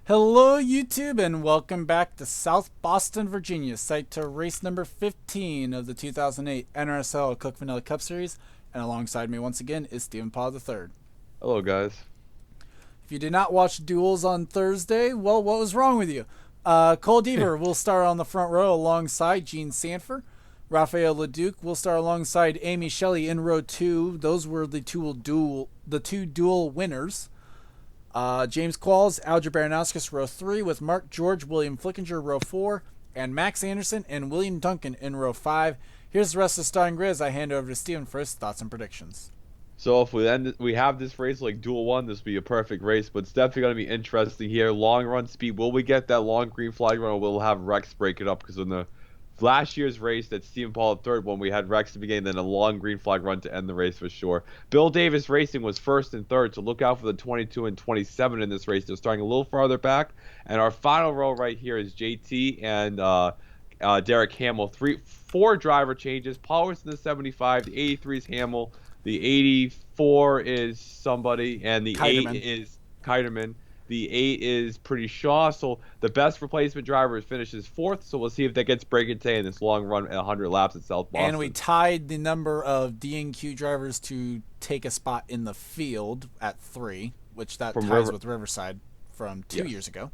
Hello, YouTube, and welcome back to South Boston, Virginia, site to race number 15 of the 2008 NRSL Cook Vanilla Cup Series. And alongside me once again is Stephen Paul III. Hello, guys. If you did not watch Duels on Thursday, well, what was wrong with you? Cole Deaver will start on the front row alongside Gene Sanford. Raphael Leduc will start alongside Amy Shelley in row 2. Those were the two duel winners. James Qualls, Alger Baranowskis, row 3, with Mark George, William Flickinger, row 4, and Max Anderson and William Duncan in row 5. Here's the rest of the starting grid as I hand over to Steven for his thoughts and predictions. So if we have this race like Duel 1, this will be a perfect race, but it's definitely going to be interesting here. Long run speed, will we get that long green flag run, or will have Rex break it up? Because in the last year's race that Stephen Paul third one, we had Rex to begin, then a long green flag run to end the race for sure. Bill Davis Racing was first and third, so look out for the 22 and 27 in this race. They're starting a little farther back. And our final row right here is JT and Derek Hamill. Four driver changes. Paul's in the 75, the 83 is Hamill, the 84 is somebody, and the Keiderman. 8 is Keiderman. The 8 is Pretty Shaw. So the best replacement driver finishes fourth. So we'll see if that gets breaking today in this long run at 100 laps at South Boston. And we tied the number of D&Q drivers to take a spot in the field at 3, which that ties with Riverside from 2 years ago.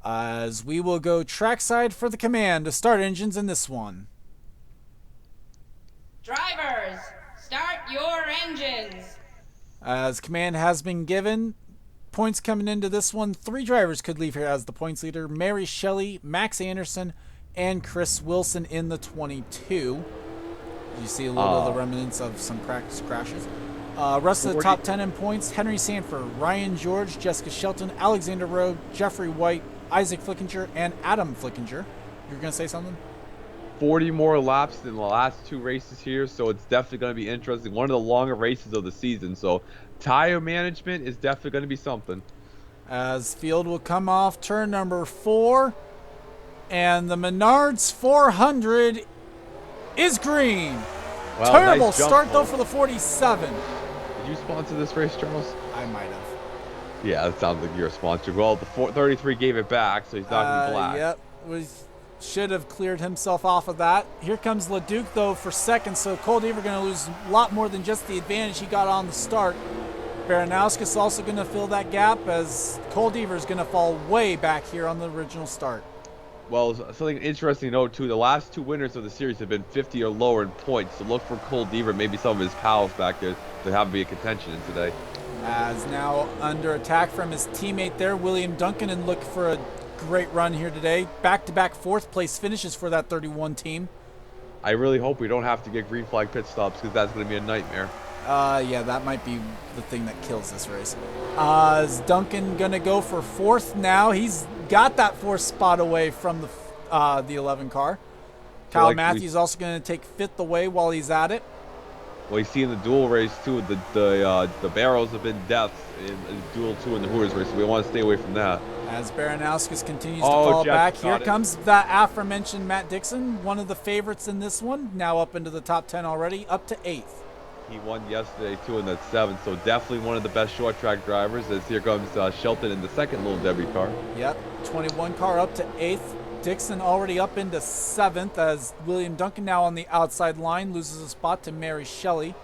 As we will go trackside for the command to start engines in this one. Drivers, start your engines. As command has been given, points coming into this one, 3 drivers could leave here as the points leader: Mary Shelley, Max Anderson, and Chris Wilson in the 22. You see a little of the remnants of some practice crashes. Rest of the top 10 in points: Henry Sanford, Ryan George, Jessica Shelton, Alexander Rowe, Jeffrey White, Isaac Flickinger, and Adam Flickinger. You're going to say something? 40 more laps than the last 2 races here, so it's definitely going to be interesting. One of the longer races of the season, so tire management is definitely going to be something. As field will come off turn number 4, and the Menards 400 is green. Well, Terrible nice jump, start though for the 47. Did you sponsor this race, Charles? I might have. Yeah, it sounds like you're a sponsor. Well, the 33 gave it back, so he's not in black. Yep, should have cleared himself off of that. Here comes Leduc though for second, so Cole Deaver going to lose a lot more than just the advantage he got on the start. Baranowskis also going to fill that gap, as Cole Deaver is going to fall way back here on the original start. Well, something interesting to note too, the last 2 winners of the series have been 50 or lower in points, so look for Cole Deaver, maybe some of his pals back there to have be a contention in today. As now under attack from his teammate there, William Duncan, and look for a great run here today. Back-to-back 4th place finishes for that 31 team. I really hope we don't have to get green flag pit stops, because that's going to be a nightmare. Yeah, that might be the thing that kills this race. Is Duncan gonna go for 4th now? He's got that 4th spot away from the 11 car. Kyle Matthews also gonna take 5th away while he's at it. Well, you see in the dual race too, the barrels have been deaths in duel 2 in the Hooters race, so we want to stay away from that. As Baranowskis continues to fall back, here comes that aforementioned Matt Dixon, one of the favorites in this one, now up into the top 10 already, up to 8th. He won yesterday too in that 7, so definitely one of the best short track drivers. As here comes Shelton in the second Little Debbie car. Yep, 21 car up to 8th. Dixon already up into 7th, as William Duncan now on the outside line loses a spot to Mary Shelley.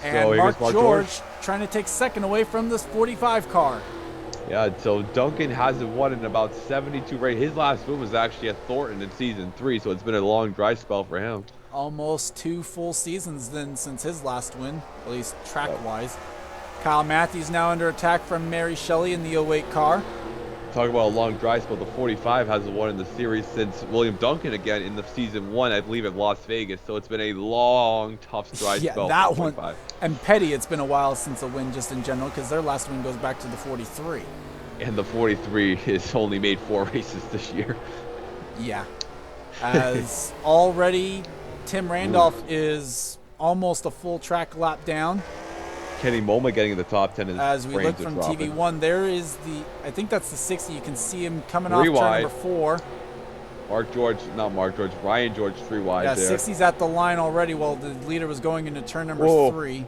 And so Mark George trying to take 2nd away from this 45 car. Yeah, so Duncan hasn't won in about 72 races. His last win was actually at Thornton in season 3, so it's been a long dry spell for him. Almost 2 full seasons then since his last win, at least track-wise. Kyle Matthews now under attack from Mary Shelley in the 08 car. Talk about a long dry spell. The 45 hasn't won in the series since William Duncan again in the season 1, I believe, at Las Vegas. So it's been a long, tough dry spell. Yeah, that one. And Petty, it's been a while since a win just in general, because their last win goes back to the 43. And the 43 has only made 4 races this year. Yeah. As already Tim Randolph is almost a full track lap down. Kenny Moma getting in the top 10. As we look from TV1, there is I think that's the 60. You can see him coming off turn number 4. Ryan George 3 wide there. Yeah, 60's at the line already while the leader was going into turn number 3.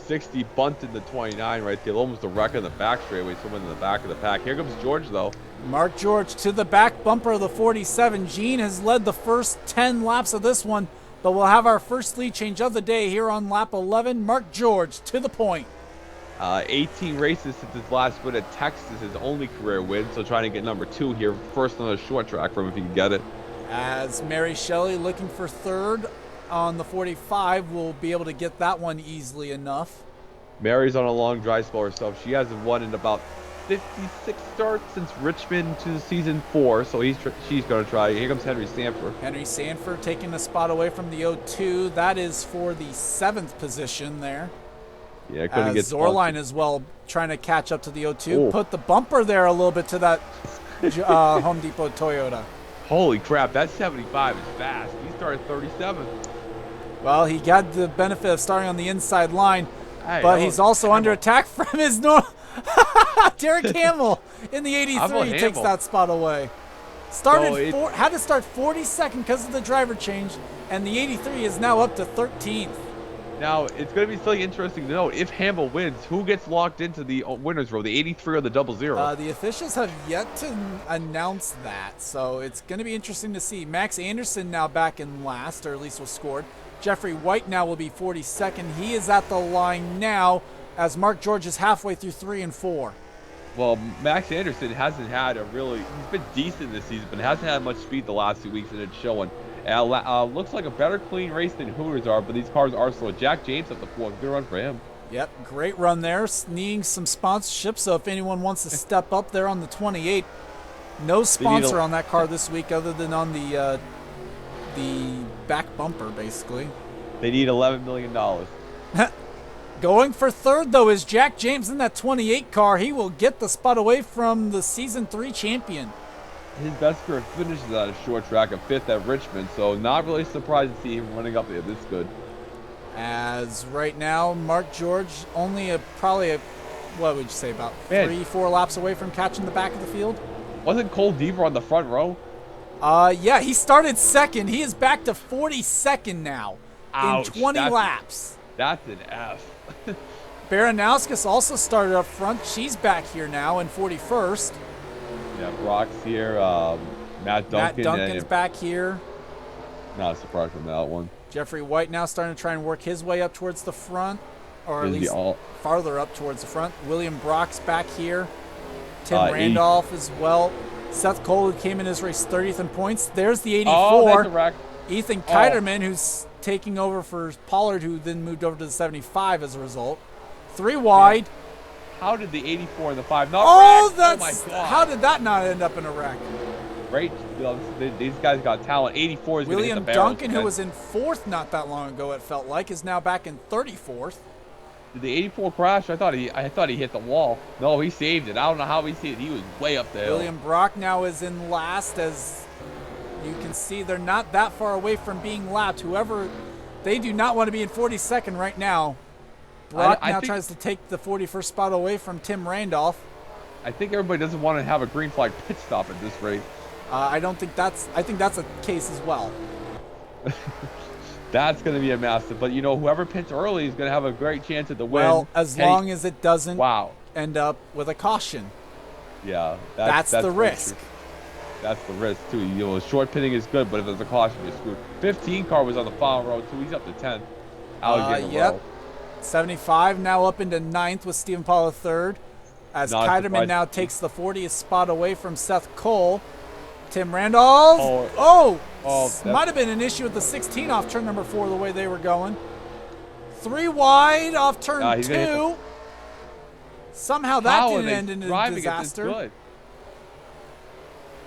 60, bunted the 29 right there. Almost a wreck on the back straightaway. Someone in the back of the pack. Here comes George, though. Mark George to the back bumper of the 47. Gene has led the first 10 laps of this one, but we'll have our first lead change of the day here on lap 11. Mark George to the point. 18 races since his last win at Texas, his only career win. So trying to get number 2 here, first on a short track for him if he can get it. As Mary Shelley looking for third on the 45, will be able to get that one easily enough. Mary's on a long dry spell herself. She hasn't won in about 56 starts since Richmond to season 4, so she's going to try. Here comes Henry Sanford. Henry Sanford taking a spot away from the 02. That is for the 7th position there. Yeah, couldn't get Zorline as well trying to catch up to the 02. Oh. Put the bumper there a little bit to that Home Depot Toyota. Holy crap, that 75 is fast. He started 37. Well, he got the benefit of starting on the inside line, Hey, but he's also under attack from his Derek Hamill in the How about 83 takes Hamill? that spot away. Had to start 42nd because of the driver change, and the 83 is now up to 13th. Now, it's going to be something interesting to know. If Hamill wins, who gets locked into the winner's row, the 83 or the 00? The officials have yet to announce that, so it's going to be interesting to see. Max Anderson now back in last, or at least was scored. Jeffrey White now will be 42nd. He is at the line now, as Mark George is halfway through 3 and 4. Well, Max Anderson hasn't had he's been decent this season, but hasn't had much speed the last 2 weeks, and it's showing. Looks like a better clean race than Hooters are, but these cars are slow. Jack James at the 4th. Good run for him. Yep, great run there. Needing some sponsorship, so if anyone wants to step up there on the 28, no sponsor on that car this week other than on the back bumper, basically. They need $11 million. Going for third, though, is Jack James in that 28 car. He will get the spot away from the Season 3 champion. His best career finishes at a short track of 5th at Richmond, so not really surprised to see him running up there this good. As right now, Mark George only probably what would you say, about Man. 3-4 laps away from catching the back of the field? Wasn't Cole Deaver on the front row? Yeah, he started second. He is back to 42nd now. Ouch, in 20 laps. That's an F. Baranowskis also started up front. She's back here now in 41st. Yeah, Brock's here. Matt Duncan. Matt Duncan's back here. Not a surprise from that one. Jeffrey White now starting to try and work his way up towards the front, or at least farther up towards the front. William Brock's back here. Tim Randolph as well. Seth Cole, who came in his race 30th in points. There's the 84. Oh, that's a wreck. Ethan Kiterman, who's taking over for Pollard, who then moved over to the 75 as a result. 3 wide. How did the 84 and the 5 not wreck? That's oh my God. How did that not end up in a wreck? Great. These guys got talent. 84 is going to hit the William barrel. Duncan, who was in 4th not that long ago, it felt like, is now back in 34th. Did the 84 crash? I thought he hit the wall. No, he saved it. I don't know how he saved it. He was way up the hill. William Brock now is in last. As you can see, they're not that far away from being lapped. They do not want to be in 42nd right now. Brock now tries to take the 41st spot away from Tim Randolph. I think everybody doesn't want to have a green flag pit stop at this rate. I think that's a case as well. That's going to be a massive. But, whoever pits early is going to have a great chance at the win. Well, as long as it doesn't end up with a caution. Yeah. That's the risk. True. That's the risk, too. Short pitting is good, but if there's a caution, you're screwed. 15 car was on the final row, too. He's up to 10th. Yep. 75 now up into 9th with Stephen Paul III. As Kiterman now takes the 40th spot away from Seth Cole. Tim Randolph. Might have been an issue with the 16 off turn number 4 the way they were going. 3 wide off turn 2. Somehow that didn't end in a disaster.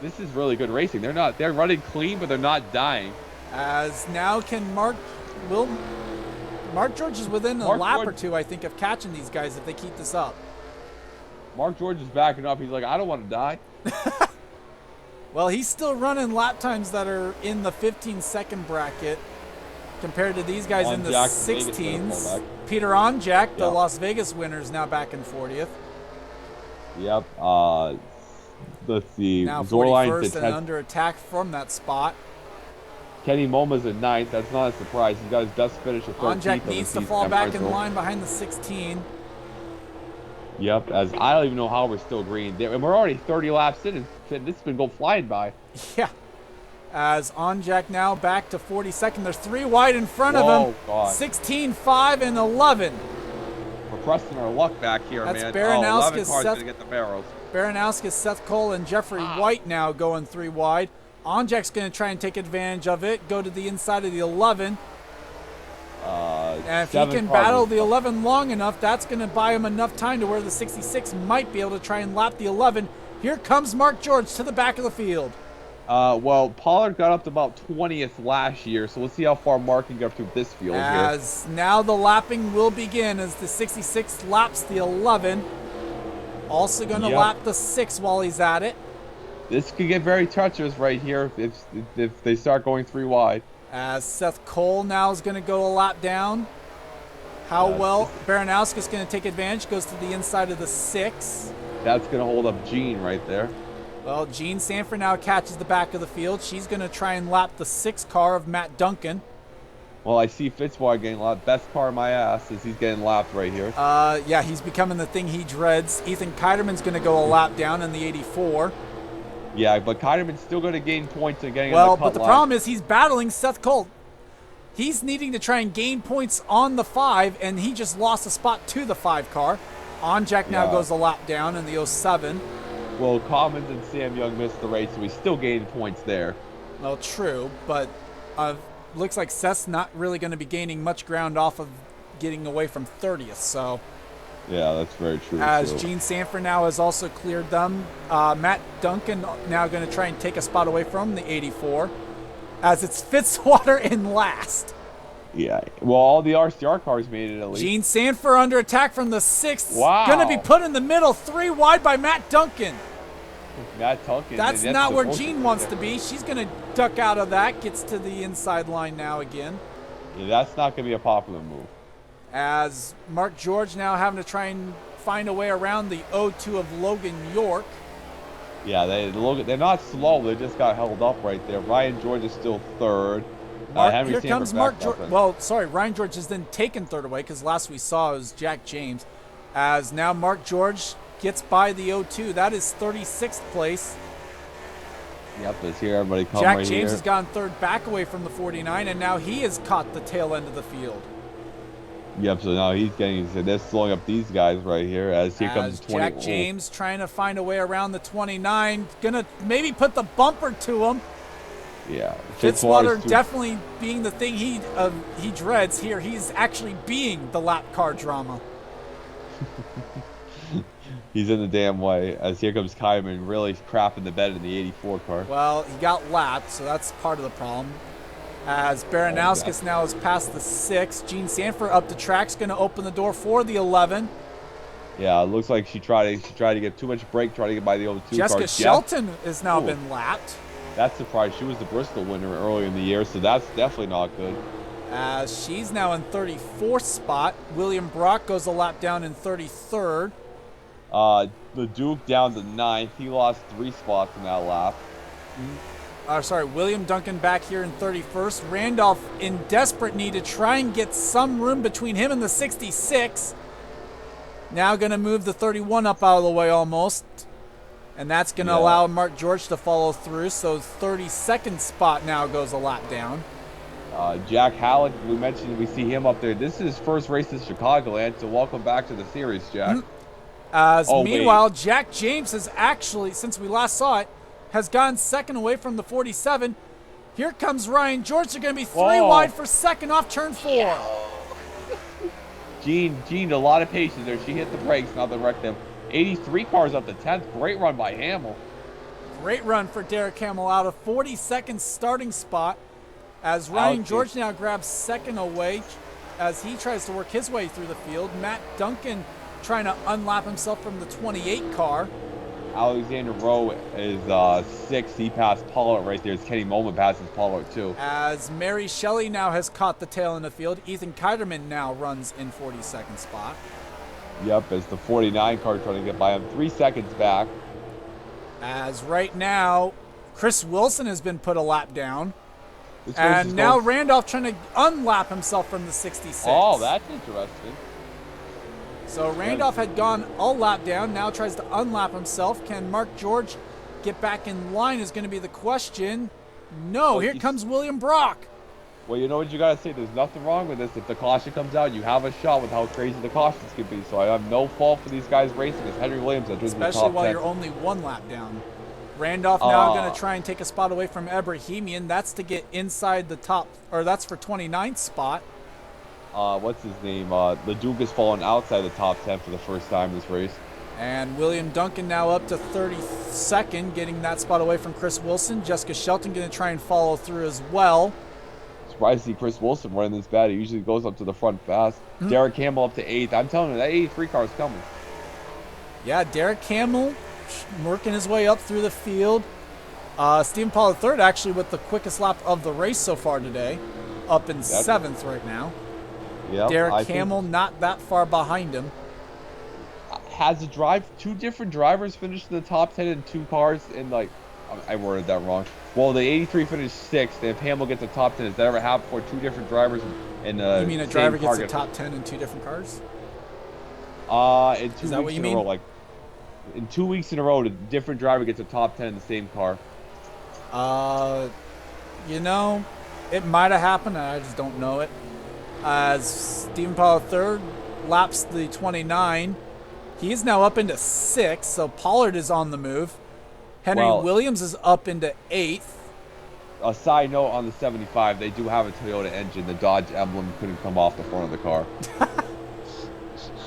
This is really good racing. They're running clean, but they're not dying. As now can Mark George is within a lap or two, I think, of catching these guys if they keep this up. Mark George is backing up. He's like, I don't want to die. Well, he's still running lap times that are in the 15-second bracket compared to these guys in the 16s. Peter Onjak, the Las Vegas winner, is now back in 40th. Yep. Let's see. Now 41st and under attack from that spot. Kenny Moma's in 9th. That's not a surprise. He's got his best finish of 13th. Onjak needs to fall back in line behind the 16. Yep, as I don't even know how we're still green. And we're already 30 laps in, and this has been going flying by. Yeah. As Onjak now back to 42nd. There's 3 wide in front of him. God. 16, 5, and 11. We're pressing our luck back here, That's man. Baranowski, 11 cars Seth, going to get the barrels. Baranowski, Seth Cole, and Jeffrey White now going 3 wide. Onjak's going to try and take advantage of it. Go to the inside of the 11. And if he can battle the 11 long enough, that's going to buy him enough time to where the 66 might be able to try and lap the 11. Here comes Mark George to the back of the field. Well, Pollard got up to about 20th last year, so we'll see how far Mark can get up through this field as here. Now the lapping will begin as the 66 laps the 11. Also going to lap the 6 while he's at it. This could get very treacherous right here if they start going 3 wide. As Seth Cole now is going to go a lap down. How well Baranowski is going to take advantage, goes to the inside of the 6. That's going to hold up Jean right there. Well, Jean Sanford now catches the back of the field. She's going to try and lap the 6 car of Matt Duncan. Well, I see Fitzwater getting lapped. Best car of my ass is he's getting lapped right here. Yeah, he's becoming the thing he dreads. Ethan Keiderman's going to go a lap down in the 84. Yeah, but Keiderman's still going to gain points and getting well, on the cut but the line. problem is he's battling Seth Cole. He's needing to try and gain points on the 5, and he just lost a spot to the 5 car. Onjak now goes a lap down in the 07. Well, Commons and Sam Young missed the race, so he's still gaining points there. Well, true, but looks like Seth's not really going to be gaining much ground off of getting away from 30th, so... Yeah, that's very true. As Gene Sanford now has also cleared them. Matt Duncan now going to try and take a spot away from the 84. As it's Fitzwater in last. Yeah, well, all the RCR cars made it at least. Gene Sanford under attack from the 6th. Wow. Going to be put in the middle, 3 wide by Matt Duncan. Matt Duncan. That's not where Gene wants to be. She's going to duck out of that. Gets to the inside line now again. Yeah, that's not going to be a popular move. As Mark George now having to try and find a way around the 0-2 of Logan York. Yeah, they're not slow. They just got held up right there. Ryan George is still 3rd. Here comes Mark George. Well, sorry, Ryan George has then taken 3rd away because last we saw was Jack James. As now Mark George gets by the 0-2. That is 36th place. Yep, let's hear everybody come Jack right James here. has gone 3rd back away from the 49, and now he has caught the tail end of the field. Yep, so now they're slowing up these guys right here as here comes 20. Jack James trying to find a way around the 29. Gonna maybe put the bumper to him. Yeah. Fitzwater definitely being the thing he dreads here. He's actually being the lap car drama. He's in the damn way as here comes Kyman really crapping the bed in the 84 car. Well, he got lapped, so that's part of the problem. As Baranowskis now is past the 6. Gene Sanford up the track's going to open the door for the 11. Yeah, it looks like she tried to get too much brake, try to get by the 02 Jessica car. Shelton has now been lapped. That's surprised. She was the Bristol winner earlier in the year, so that's definitely not good. As she's now in 34th spot. William Brock goes a lap down in 33rd. The Duke down to 9th. He lost 3 spots in that lap. William Duncan back here in 31st. Randolph in desperate need to try and get some room between him and the 66. Now going to move the 31 up out of the way almost. And that's going to allow Mark George to follow through. So 32nd spot now goes a lap down. Jack Halleck, we see him up there. This is his first race in Chicagoland, so welcome back to the series, Jack. Meanwhile, Jack James has actually, since we last saw it, has gone 2nd away from the 47. Here comes Ryan George. They're going to be 3 wide for 2nd off turn 4. Jean, a lot of patience there. She hit the brakes, now they wrecked them. 83 cars up to 10th. Great run by Hamill. Great run for Derek Hamill out of 42nd starting spot as Ryan George now grabs 2nd away as he tries to work his way through the field. Matt Duncan trying to unlap himself from the 28 car. Alexander Rowe is 6th. He passed Pollard right there. As Kenny Moman passes Pollard too. As Mary Shelley now has caught the tail in the field. Ethan Keiderman now runs in 42nd spot. Yep, as the 49 car trying to get by him. 3 seconds back. As right now, Chris Wilson has been put a lap down. This race And is now going... Randolph trying to unlap himself from the 66. Oh, that's interesting. So Randolph had gone a lap down, now tries to unlap himself. Can Mark George get back in line is going to be the question. No, Well, here comes William Brock. Well, you know what you gotta say? There's nothing wrong with this. If the caution comes out, you have a shot with how crazy the cautions can be. So I have no fault for these guys racing. It's Henry Williams that wins the top 10. Especially while you're only one lap down. Randolph now going to try and take a spot away from Ebrahimian. That's to get inside the top, or that's for 29th spot. What's his name? Leduc is falling outside the top 10 for the first time this race. And William Duncan now up to 32nd, getting that spot away from Chris Wilson. Jessica Shelton going to try and follow through as well. Surprised to see Chris Wilson running this bad. He usually goes up to the front fast. Derek Campbell up to 8th. I'm telling you, that 83 car is coming. Yeah, Derek Campbell working his way up through the field. Stephen Paul III actually with the quickest lap of the race so far today. Up in 7th right now. Yeah, Derek Campbell not that far behind him. Has two different drivers finished in the top 10 in 2 cars in like... I worded that wrong. Well, the 83 finished 6th, and if Hamill gets the top 10, has that ever happened for 2 different drivers in You mean a driver gets the top 10 in 2 different cars? In 2 Is that what weeks you in a mean? row, like in 2 weeks in a row, a different driver gets a top 10 in the same car. You know, it might have happened, and I just don't know it. As Stephen Paul III laps the 29, he is now up into 6th, so Pollard is on the move. Henry Williams is up into 8th. A side note on the 75, they do have a Toyota engine. The Dodge emblem couldn't come off the front of the car.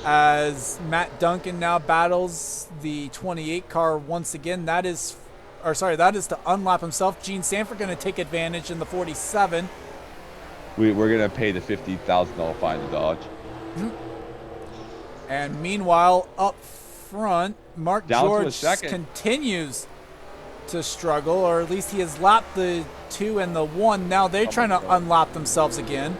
As Matt Duncan now battles the 28 car once again. That is to unlap himself. Gene Sanford going to take advantage in the 47. We're going to pay the $50,000 fine to Dodge. And meanwhile, up front, Mark George continues to struggle, or at least he has lapped the 2 and the 1. Now they're trying to unlap themselves again.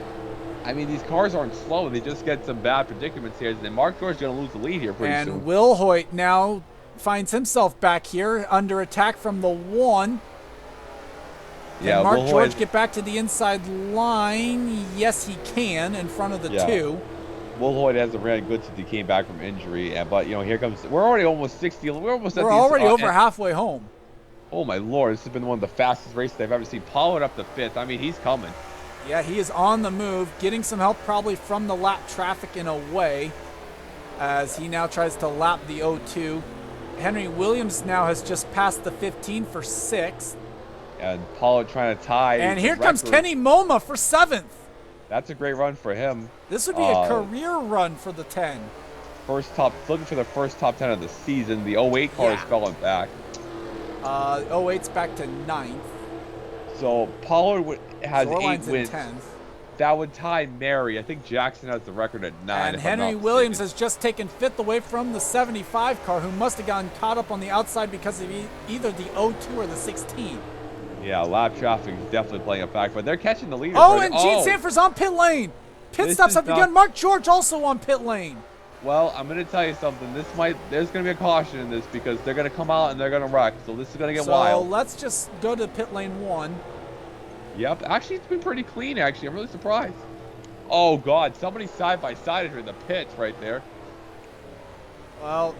I mean, these cars aren't slow. They just get some bad predicaments here. And Mark George is going to lose the lead here pretty soon. And Will Hoyt now finds himself back here under attack from the 1. Can Mark George get back to the inside line? Yes, he can, in front of the 2. Will Hoyt hasn't ran good since he came back from injury. But, here comes... We're already almost 60. We're already over halfway home. Oh, my Lord. This has been one of the fastest races I've ever seen. Pollard up to 5th. I mean, he's coming. Yeah, he is on the move, getting some help probably from the lap traffic in a way, as he now tries to lap the 02. Henry Williams now has just passed the 15 for 6th. And Pollard trying to tie. And here comes Kenny Moma for 7th. That's a great run for him. This would be a career run for the 10. Looking for the first top 10 of the season. The 08 car is falling back. 08's back to 9th. So Pollard has 8 wins. 10th. That would tie Mary. I think Jackson has the record at 9. And Henry Williams has just taken 5th away from the 75 car, who must have gotten caught up on the outside because of either the 02 or the 16. Yeah, lap traffic is definitely playing a factor, but they're catching the leaders. And Gene Sanford's on pit lane. Pit stops have begun. Mark George also on pit lane. Well, I'm going to tell you something. There's going to be a caution in this because they're going to come out and they're going to wreck. So this is going to get wild. So let's just go to pit lane 1. Yep. Actually, it's been pretty clean, actually. I'm really surprised. Oh, God. Somebody side-by-sided her in the pits right there. Well,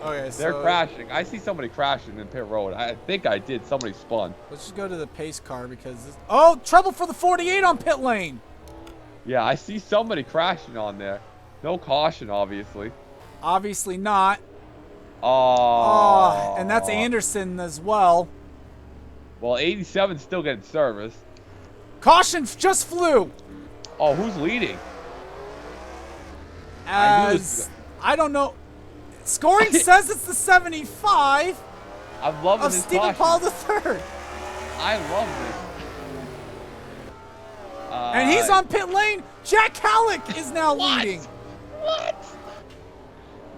okay, so... They're crashing. I see somebody crashing in pit road. I think I did. Somebody spun. Let's just go to the pace car because... Oh, trouble for the 48 on pit lane. Yeah, I see somebody crashing on there. No caution, obviously. Obviously not. Oh. And that's Anderson as well. Well, 87's still getting service. Caution just flew. Oh, who's leading? I don't know. Scoring says it's the 75. I'm loving of this Stephen Paul III. I love this. And he's on pit lane. Jack Halleck is now leading. What?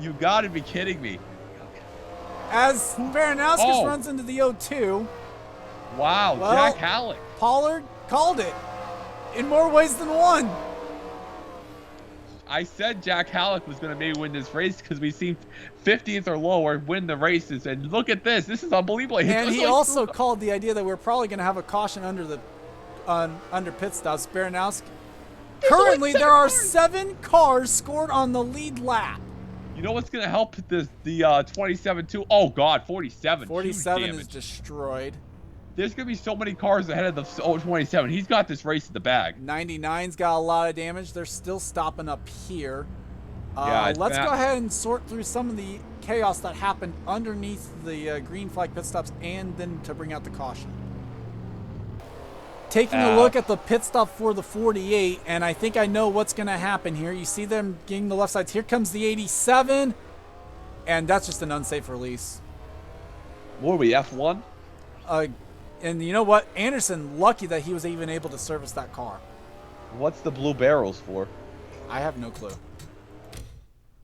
You gotta be kidding me. As Baranowskis runs into the 02. Wow, Jack Halleck. Pollard called it in more ways than one. I said Jack Halleck was going to maybe win this race because we've seen 50th or lower win the races. And look at this. This is unbelievable. And he also called the idea that we're probably going to have a caution under the under pit stops. Baranowski. Currently, there are 7 cars scored on the lead lap. You know what's gonna help the 27 too? Oh God, 47. 47 is destroyed. There's gonna be so many cars ahead of the 27. He's got this race in the bag. 99's got a lot of damage. They're still stopping up here. Yeah, let's go ahead and sort through some of the chaos that happened underneath the green flag pit stops and then to bring out the caution. Taking a look at the pit stop for the 48, and I think I know what's going to happen here. You see them getting the left sides. Here comes the 87, and that's just an unsafe release. What are we, F1? And you know what? Anderson, lucky that he was even able to service that car. What's the blue barrels for? I have no clue.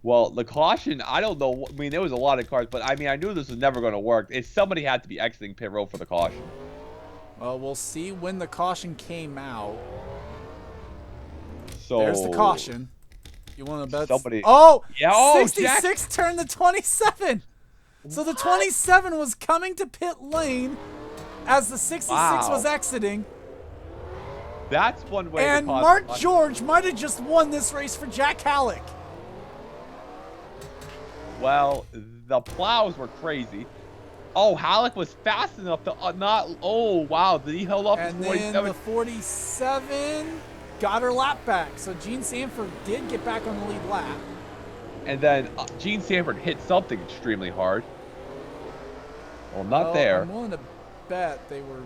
Well, the caution, I don't know. I mean, there was a lot of cars, but I mean, I knew this was never going to work. Somebody had to be exiting pit road for the caution. Well, we'll see when the caution came out. So there's the caution. You want to bet? Somebody. Oh, yeah. Oh, 66 Jack. turned the 27. So the 27 was coming to pit lane as the 66 was exiting. That's one way. And Mark George might have just won this race for Jack Halleck. Well, the plows were crazy. Oh, Halleck was fast enough to not. Oh, wow. Did he hold off and his 47? then the 47 got her lap back. So Gene Sanford did get back on the lead lap. And then Gene Sanford hit something extremely hard. Well, not there. I'm willing to bet they were.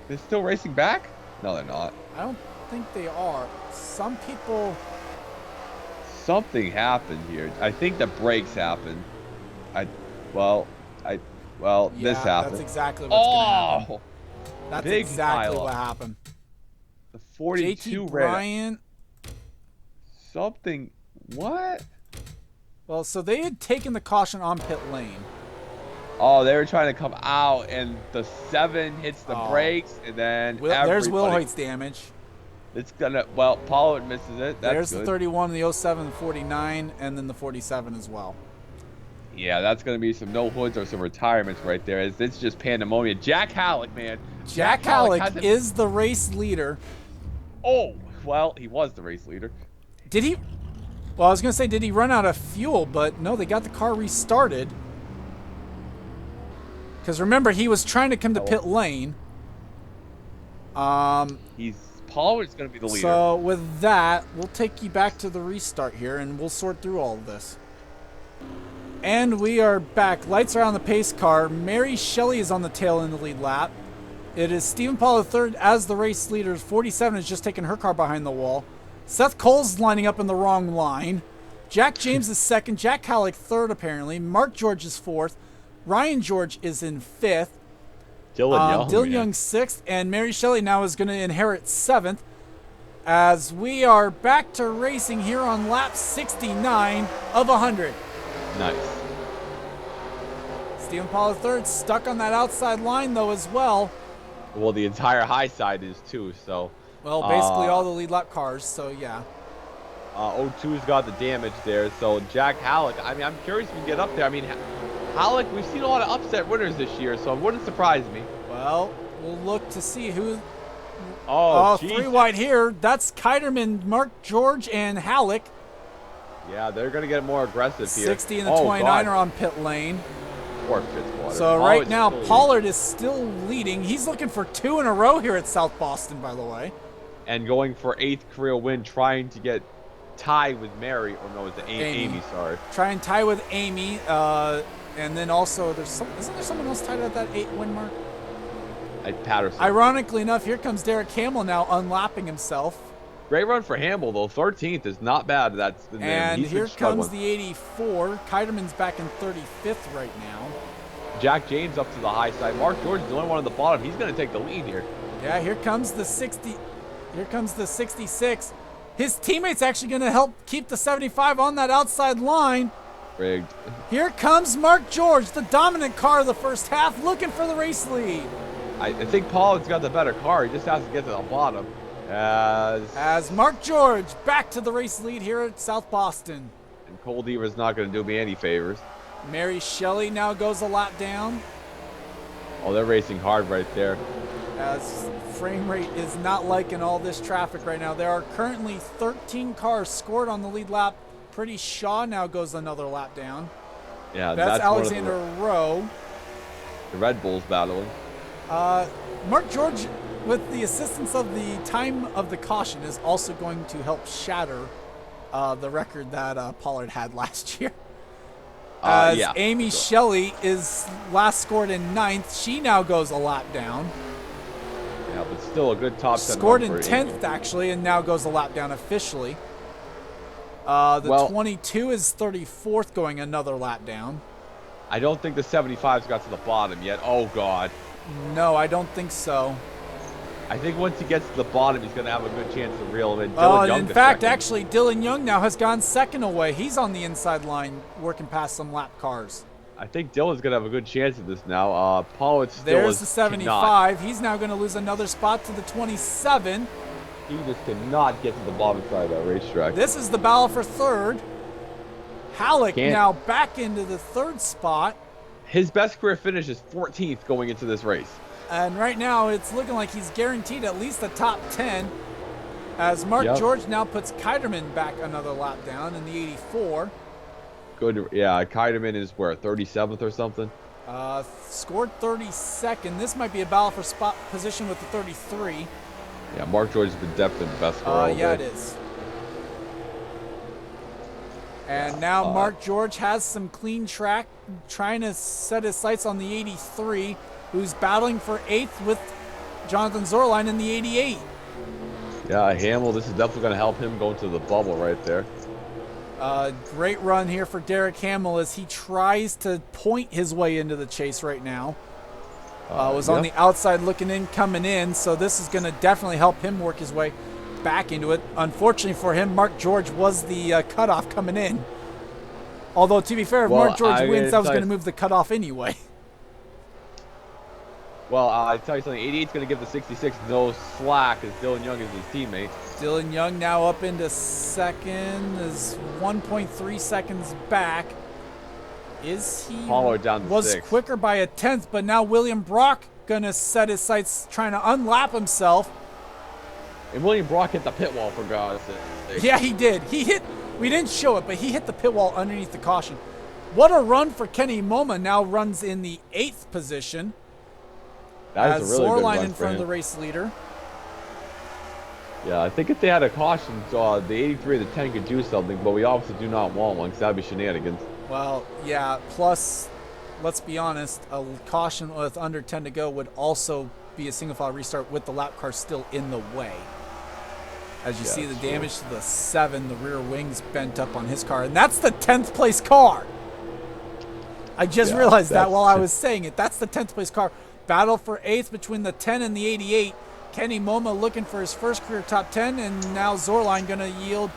They're still racing back? No, they're not. I don't think they are. Some people. Something happened here. I think the brakes happened. This happened. That's exactly what's going to happen. That's big exactly pile what up. happened. The 42 JT Bryant. Something. What? Well, so they had taken the caution on pit lane. Oh, they were trying to come out, and the 7 hits the brakes, and then there's Wilhoit's damage. It's gonna. Well, Pollard misses it. That's there's good. the 31, the 07, the 49, and then the 47 as well. Yeah, that's going to be some no hoods or some retirements right there. It's just pandemonium. Jack Halleck, man. Jack Halleck is the race leader. Oh, well, he was the race leader. Did he? Well, I was going to say, did he run out of fuel? But no, they got the car restarted. Because remember, he was trying to come to pit lane. Pollard's going to be the leader. So with that, we'll take you back to the restart here, and we'll sort through all of this. And we are back. Lights are on the pace car. Mary Shelley is on the tail in the lead lap. It is Stephen Paul III as the race leader. 47 has just taken her car behind the wall. Seth Cole's lining up in the wrong line. Jack James is second. Jack Halleck third, apparently. Mark George is fourth. Ryan George is in fifth. Dylan Young sixth. And Mary Shelley now is going to inherit seventh. As we are back to racing here on lap 69 of 100. Nice. Stephen Paul III stuck on that outside line, though, as well. Well, the entire high side is, too, so. Well, basically all the lead lap cars, so yeah. O2's got the damage there, so Jack Halleck, I mean, I'm curious if we can get up there. I mean, Halleck, we've seen a lot of upset winners this year, so it wouldn't surprise me. Well, we'll look to see who. Oh, 3 wide here. That's Keiderman, Mark George, and Halleck. Yeah, they're going to get more aggressive here. 60 and the 29 are on pit lane. Poor Fitzwater. So right now, Pollard is still leading. He's looking for 2 in a row here at South Boston, by the way. And going for 8th career win, trying to get tied with Mary. Or no, it's Amy, sorry. Try and tie with Amy. And then also, isn't there someone else tied at that 8 win mark? Patterson. Ironically enough, here comes Derek Hamill now unlapping himself. Great run for Hamill, though. 13th is not bad. That's the name. And here comes the 84. Keiderman's back in 35th right now. Jack James up to the high side. Mark George is the only one on the bottom. He's going to take the lead here. Yeah, here comes the 60. Here comes the 66. His teammate's actually going to help keep the 75 on that outside line. Rigged. Here comes Mark George, the dominant car of the first half, looking for the race lead. I think Pollard's got the better car. He just has to get to the bottom. As Mark George back to the race lead here at South Boston. And Cole Deaver's not going to do me any favors. Mary Shelley now goes a lap down. Oh, they're racing hard right there. as frame rate is not liking all this traffic right now. There are currently 13 cars scored on the lead lap. Pretty Shaw now goes another lap down. Yeah, That's Alexander Rowe. The Red Bulls battling. Mark George, with the assistance of the time of the caution, is also going to help shatter the record that Pollard had last year. Yeah, Amy Shelley is last scored in 9th. She now goes a lap down. Yeah, but still a good top 10. Scored in 10th, actually, and now goes a lap down officially. The 22 is 34th, going another lap down. I don't think the 75's got to the bottom yet. Oh, God. No, I don't think so. I think once he gets to the bottom, he's going to have a good chance to reel him in. In fact, actually, Dylan Young now has gone second away. He's on the inside line working past some lap cars. I think Dylan's going to have a good chance at this now. Pollard still There's the 75. He's now going to lose another spot to the 27. He just cannot get to the bottom side of that racetrack. This is the battle for third. Halleck now back into the third spot. His best career finish is 14th going into this race. And right now, it's looking like he's guaranteed at least a top 10. As Mark George now puts Keiderman back another lap down in the 84. Good, yeah. Keiderman is where, 37th or something? Scored 32nd. This might be a battle for spot position with the 33. Yeah, Mark George has been definitely the best scorer. Yeah, it is. And now Mark George has some clean track, trying to set his sights on the 83, who's battling for 8th with Jonathan Zorline in the 88. Yeah, Hamill, this is definitely going to help him go into the bubble right there. Great run here for Derek Hamill as he tries to point his way into the chase right now. Was on the outside looking in, coming in, so this is going to definitely help him work his way back into it. Unfortunately for him, Mark George was the cutoff coming in. Although, to be fair, if Mark George wins, that was going to move the cutoff anyway. Well, I tell you something, 88's going to give the 66 no slack as Dylan Young is his teammate. Dylan Young now up into second, is 1.3 seconds back. Is he? Pollard down to was 6th. Quicker by a 10th, but now William Brock going to set his sights, trying to unlap himself. And William Brock hit the pit wall, for God's sake. Yeah, he did. He hit, we didn't show it, but he hit the pit wall underneath the caution. What a run for Kenny Moma, now runs in the 8th position. That is a really good run in front of the race leader. Yeah, I think if they had a caution, the 83 or the 10 could do something, but we obviously do not want one because that would be shenanigans. Well, yeah, plus, let's be honest, a caution with under 10 to go would also be a single file restart with the lap car still in the way. As you see the damage to the 7, the rear wings bent up on his car, and that's the 10th place car. I just realized that while I was saying it. That's the 10th place car. Battle for 8th between the 10 and the 88. Kenny Moma looking for his first career top 10, and now Zorline going to yield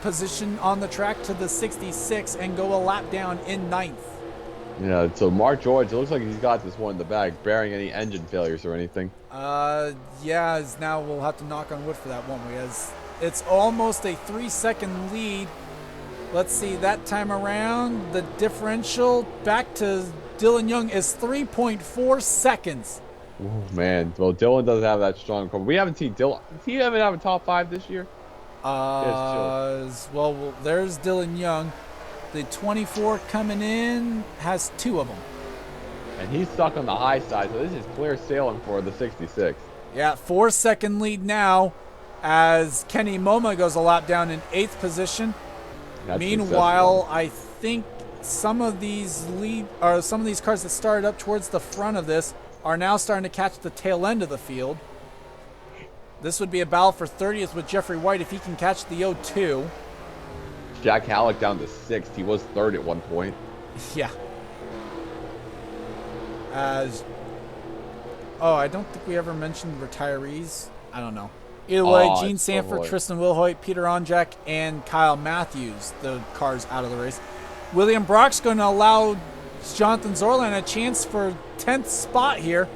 position on the track to the 66 and go a lap down in 9th. Yeah, so Mark George, it looks like he's got this one in the bag, bearing any engine failures or anything. Yeah, as now we'll have to knock on wood for that, won't we? As it's almost a 3-second lead. Let's see, that time around, the differential back to Dylan Young is 3.4 seconds. Oh, man. Well, Dylan doesn't have that strong car. We haven't seen Dylan. Does he even have a top 5 this year? Well, there's Dylan Young. The 24 coming in has 2 of them. And he's stuck on the high side, so this is clear sailing for the 66. Yeah, 4-second lead now as Kenny Moma goes a lap down in 8th position. Meanwhile, I think some of these cars that started up towards the front of this are now starting to catch the tail end of the field. This would be a battle for 30th with Jeffrey White if he can catch the 02. Jack Halleck down to 6th. He was 3rd at one point. Yeah. I don't think we ever mentioned retirees. I don't know. Either way, Gene Sanford, Tristan Wilhoit, Peter Onjak, and Kyle Matthews, the cars out of the race. William Brock's going to allow Jonathan Zorline a chance for 10th spot here.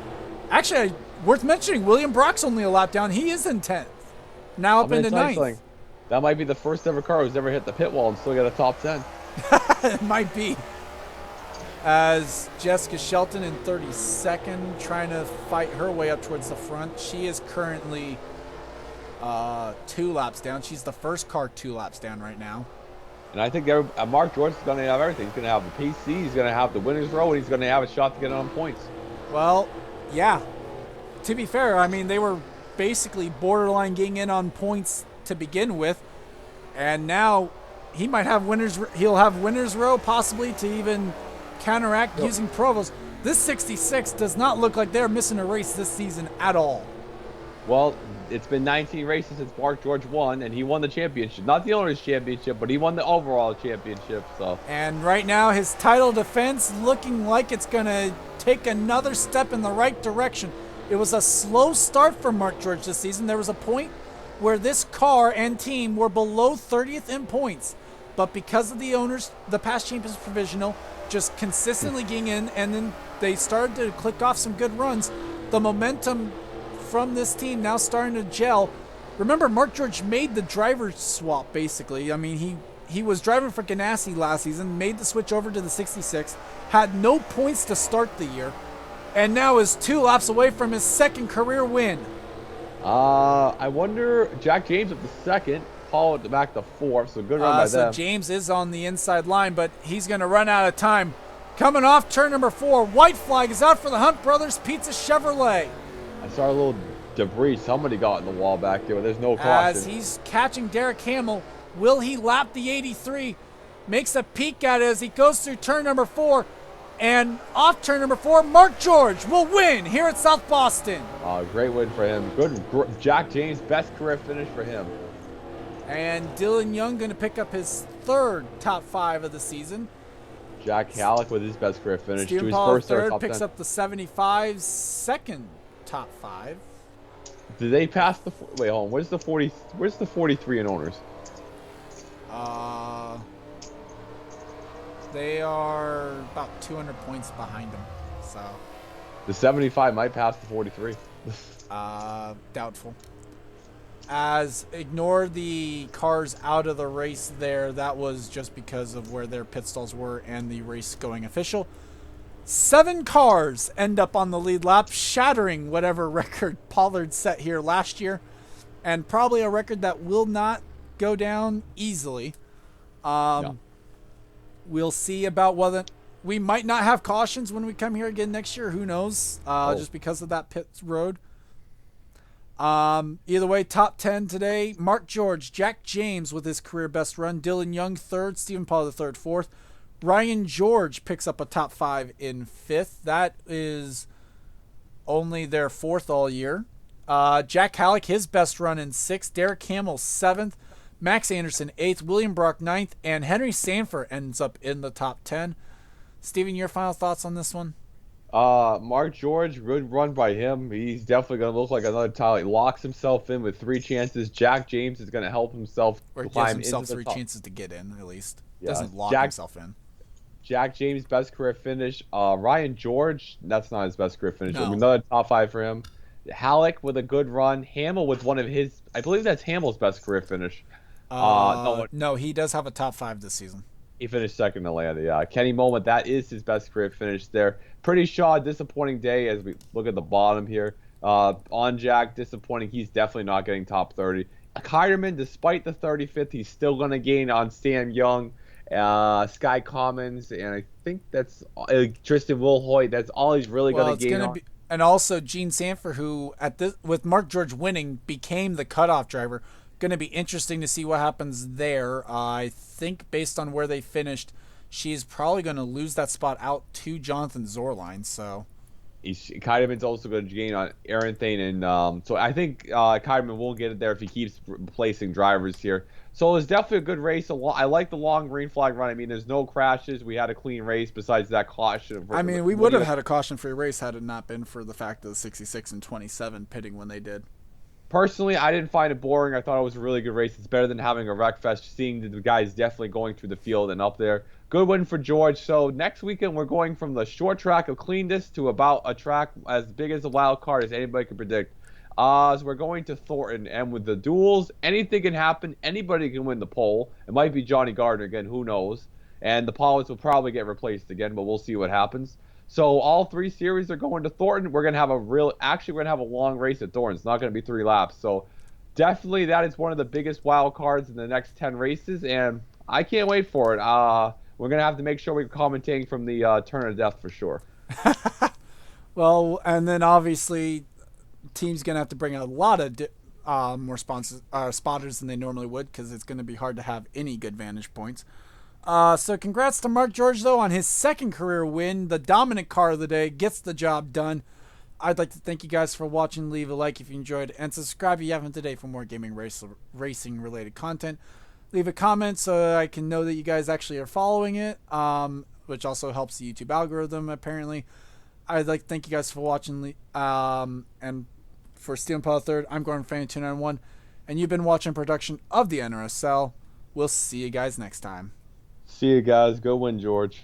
Actually, worth mentioning, William Brock's only a lap down. He is in 10th. Now up into 9th. That might be the first ever car who's ever hit the pit wall and still get a top 10. It might be. as Jessica Shelton in 32nd, trying to fight her way up towards the front. She is currently 2 laps down. She's the first car 2 laps down right now. And I think Mark George is going to have everything. He's going to have the PC, he's going to have the winner's row, and he's going to have a shot to get on points. Well, yeah. To be fair, I mean, they were basically borderline getting in on points to begin with, and now he might have he'll have winner's row possibly to even counteract using Provost. This 66 does not look like they're missing a race this season at all. Well, it's been 19 races since Mark George won, and he won the championship. Not the owner's championship, but he won the overall championship. So. And right now, his title defense looking like it's going to take another step in the right direction. It was a slow start for Mark George this season. There was a point where this car and team were below 30th in points. But because of the owners, the past champions provisional, just consistently getting in, and then they started to click off some good runs. The momentum from this team now starting to gel. Remember, Mark George made the driver swap, basically. I mean, he was driving for Ganassi last season, made the switch over to the 66, had no points to start the year, and now is 2 laps away from his second career win. I wonder, Jack James at the second, Paul at the back the fourth, so good run by so them. James is on the inside line, but he's going to run out of time. Coming off turn number 4, white flag is out for the Hunt Brothers Pizza Chevrolet. I saw a little debris somebody got in the wall back there, but there's no caution. As he's catching Derek Hamill, will he lap the 83? Makes a peek at it as he goes through turn number 4. And off turn number 4, Mark George will win here at South Boston. Great win for him. Jack James, best career finish for him. And Dylan Young going to pick up his 3rd top 5 of the season. Jack Halleck with his best career finish. Stephen to his Paul first third top picks 10. up the 75's 2nd top 5. Did they pass the? Wait, hold on. Where's the 40? Where's the 43 in owners? They are about 200 points behind him. So. The 75 might pass the 43. Doubtful. As ignore the cars out of the race there. That was just because of where their pit stalls were and the race going official. 7 cars end up on the lead lap, shattering whatever record Pollard set here last year, and probably a record that will not go down easily. No. We'll see about whether we might not have cautions when we come here again next year. Who knows? Just because of that pit road. Either way, top 10 today. Mark George, Jack James with his career best run. Dylan Young 3rd. Stephen Paul the 3rd, 4th. Ryan George picks up a top 5 in 5th. That is only their 4th all year. Jack Halleck, his best run in 6th. Derek Hamill 7th. Max Anderson 8th. William Brock 9th. And Henry Sanford ends up in the top 10. Steven, your final thoughts on this one? Mark George, good run by him. He's definitely going to look like another title. He locks himself in with 3 chances. Jack James is going to help himself or climb gives himself into the 3 top. chances to get in, at least. Yeah. Doesn't lock himself in. Jack James, best career finish. Ryan George, that's not his best career finish. No. Another top 5 for him. Halleck with a good run. Hamill with one of his, I believe that's Hamill's best career finish. No, he does have a top 5 this season. He finished 2nd in Atlanta, yeah. Kenny Moment, that is his best career finish there. Pretty Shaw, disappointing day as we look at the bottom here. On Jack, disappointing. He's definitely not getting top 30. Kiderman, despite the 35th, he's still going to gain on Sam Young, Sky Commons, and I think that's Tristan Wilhoit. That's all he's really going to gain on. And also Gene Sanford, who with Mark George winning became the cutoff driver. Going to be interesting to see what happens there. I think based on where they finished, she's probably going to lose that spot out to Jonathan Zorline. So Kiderman's also going to gain on Aaron Thane, and so I think Kiderman will get it there if he keeps replacing drivers here. So it was definitely a good race. I like the long green flag run. I mean, there's no crashes. We had a clean race besides that caution. I mean, we would have had a caution-free race had it not been for the fact of the 66 and 27 pitting when they did. Personally, I didn't find it boring. I thought it was a really good race. It's better than having a wreck fest, seeing the guys definitely going through the field and up there. Good win for George. So next weekend, we're going from the short track of cleanest to about a track as big as a wild card as anybody can predict. So we're going to Thornton. And with the duels, anything can happen. Anybody can win the pole. It might be Johnny Gardner again. Who knows? and the Pollards will probably get replaced again, but we'll see what happens. So all 3 series are going to Thornton. We're gonna have we're gonna have a long race at Thornton. It's not gonna be 3 laps. So definitely that is one of the biggest wild cards in the next 10 races, and I can't wait for it. We're gonna have to make sure we're commentating from the turn of death for sure. Well, and then obviously, team's gonna have to bring a lot of more spotters than they normally would because it's gonna be hard to have any good vantage points. So congrats to Mark George though on his second career win. The dominant car of the day gets the job done. I'd like to thank you guys for watching. Leave a like if you enjoyed, and subscribe if you haven't today for more gaming racing related content. Leave a comment so that I can know that you guys actually are following it, which also helps the YouTube algorithm apparently. I'd like to thank you guys for watching. And for Steel Impala Third, I'm Gordon Fan 291, and you've been watching a production of the NRSL. We'll see you guys next time. See you guys. Go win, George.